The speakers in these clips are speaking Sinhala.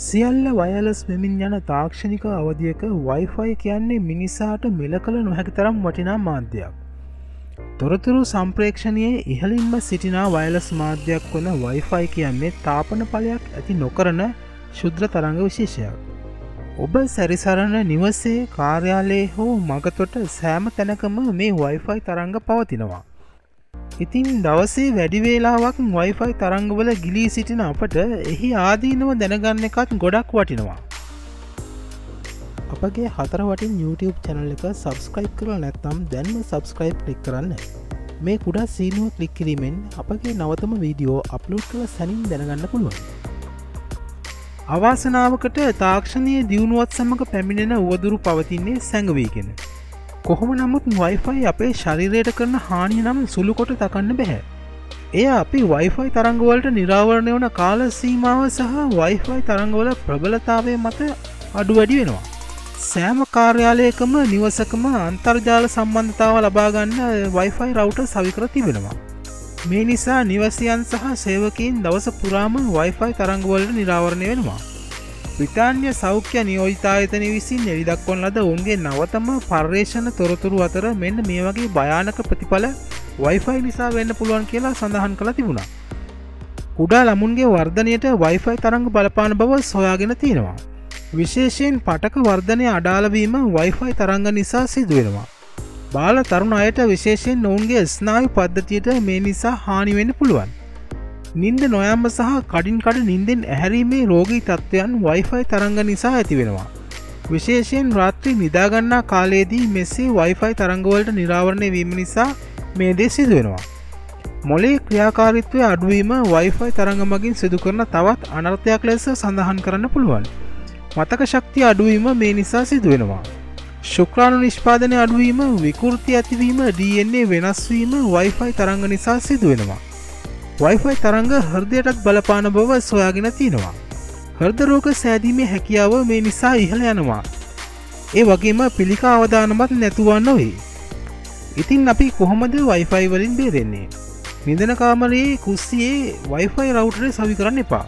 සියල්ල වයර්ලස් වෙමින් යන තාක්ෂණික අවධියක Wi-Fi කියන්නේ මිනිසාට මෙල කළ නොහැකි තරම් වටිනා මාධ්‍යයක්. තොරතුරු සම්ප්‍රේක්ෂණයේ ඉහළින්ම සිටිනා වයර්ලස් මාධ්‍යයක් වන Wi-Fi කියන්නේ තාපන ඵලයක් ඇති නොකරන ශුද්‍ර තරංග විශේෂයක්. ඔබ සැරිසරන නිවසේ, කාර්යාලයේ හෝ මගතොට සෑම තැනකම මේ Wi-Fi තරංග පවතිනවා. ඉතින් දවසේ වැඩි වේලාවක් Wi-Fi තරංගවල ගිලී සිටින අපට එහි ආදීනව දැනගන්න එකත් ගොඩක් වටිනවා. අපගේ හතර වටින් YouTube channel එක subscribe කරලා නැත්නම් දැන්ම subscribe click කරන්න. මේ කුඩා සීනුව ක්ලික් කිරීමෙන් අපගේ නවතම වීඩියෝ අප්ලෝඩ් කළ සැනින් දැනගන්න පුළුවන්. අවාසනාවකට තාක්ෂණීය දියුණුවත් සමග පැමිණෙන උවදුරු පවතින්නේ සැඟවීගෙන. කොහොම නමුත් Wi-Fi අපේ ශරීරයට කරන හානිය නම් සුළු කොට තකන්න බැහැ. එය අපි Wi-Fi තරංගවලට නිරාවරණය වන කාල සීමාව සහ Wi-Fi තරංගවල ප්‍රබලතාවය මත අඩු වැඩි වෙනවා. සෑම කාර්යාලයකම නිවසකම අන්තර්ජාල සම්බන්ධතාව ලබා ගන්න Wi-Fi රවුටර් සවි කර තිබෙනවා. මේ නිසා නිවසියන් සහ සේවකයන් දවස පුරාම Wi-Fi තරංගවලට නිරාවරණය වෙනවා. බ්‍රිතාන්‍ය සෞඛ්‍ය නියෝජිතායතනය විසින් එළිදක්වන ලද ඔවුන්ගේ නවතම පර්යේෂණ තොරතුරු අතර මෙන්න මේ වගේ භයානක ප්‍රතිඵල Wi-Fi නිසා වෙන්න පුළුවන් කියලා සඳහන් කළ තිබුණා. කුඩා ළමුන්ගේ වර්ධනයට Wi-Fi තරංග බලපාන බව සොයාගෙන තියෙනවා. විශේෂයෙන් පටක වර්ධනය අඩාල වීම Wi-Fi තරංග නිසා සිදුවෙනවා. බාල තරුණ අයට විශේෂයෙන් ඔවුන්ගේ ස්නායු පද්ධතියට මේ නිසා හානි වෙන්න පුළුවන්. නින්ද නොයම්ම සහ කඩින් කඩ නින්දෙන් ඇහැරීමේ රෝගී තත්ත්වයන් Wi-Fi තරංග නිසා ඇති වෙනවා. විශේෂයෙන් රාත්‍රී නිදාගන්නා කාලයේදී මෙසේ Wi-Fi තරංගවලට නිරාවරණය වීම නිසා මේ දේ සිදු වෙනවා. මොළයේ ක්‍රියාකාරීත්වය අඩුවීම Wi-Fi තරංග මගින් සිදු කරන තවත් අනර්ථයක් ලෙස සඳහන් කරන්න පුළුවන්. මතක ශක්තිය අඩුවීම මේ නිසා සිදු වෙනවා. ශුක්‍රාණු නිෂ්පාදනය අඩුවීම, විකෘති ඇතිවීම, DNA වෙනස් වීම Wi-Fi තරංග නිසා සිදු වෙනවා. Wi-Fi තරංග හෘදයටත් බලපාන බව සොයාගෙන තියෙනවා. හෘද රෝග සෑදීමේ හැකියාව මේ නිසා ඉහළ යනවා. ඒ වගේම පිළිකා අවදානමත් නැතුව නොවේ. ඉතින් අපි කොහොමද Wi-Fi වලින් බේරෙන්නේ? නිදන කාමරයේ කුස්සියේ Wi-Fi රවුටරේ සවි කරන්න එපා.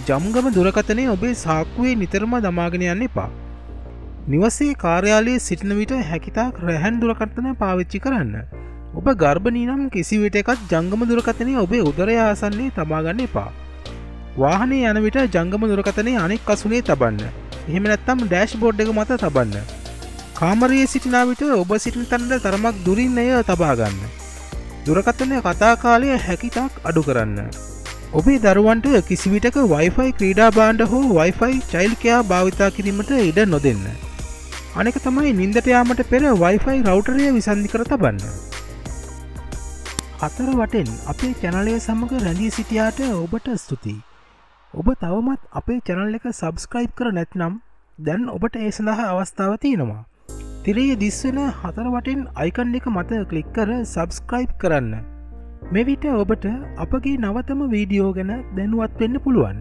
ජම්ගම දුරකථනය ඔබේ සාක්කුවේ නිතරම දමාගෙන යන්න එපා. නිවසේ, කාර්යාලයේ සිටින විට හැකිතාක් රැහන් දුරකථනය පාවිච්චි කරන්න. ඔබ ගර්භණී නම් කිසි විටකත් ජංගම දුරකථනය ඔබේ උදරය ආසන්නයේ තබා ගන්න එපා. වාහනේ යන විට ජංගම දුරකථනය අනෙක් අසුනේ තබන්න. එහෙම නැත්නම් ඩෑෂ්බෝඩ් එක මත තබන්න. කාමරයේ සිටින විට ඔබ සිටින තැනට තරමක් දුරින් එය තබා ගන්න. දුරකථනය කතා කාලය හැකිතාක් අඩු කරන්න. ඔබේ දරුවන්ට කිසි විටක Wi-Fi ක්‍රීඩා භාණ්ඩ හෝ Wi-Fi child care භාවිතා කිරීමට ඉඩ නොදෙන්න. අනෙක තමයි නින්දට යාමට පෙර Wi-Fi රවුටරය විසන්ධි කර තබන්න. හතර වටෙන් අපේ channel එක සමග රැඳී සිටියාට ඔබට ස්තුතියි. ඔබ තවමත් අපේ channel එක subscribe කර නැත්නම් දැන් ඔබට ඒ සඳහා අවස්ථාව තියෙනවා. තිරයේ දිස්වෙන හතර වටෙන් icon එක මත ක්ලික් කර subscribe කරන්න. මේ විට ඔබට අපගේ නවතම වීඩියෝ ගැන දැනුවත් වෙන්න පුළුවන්.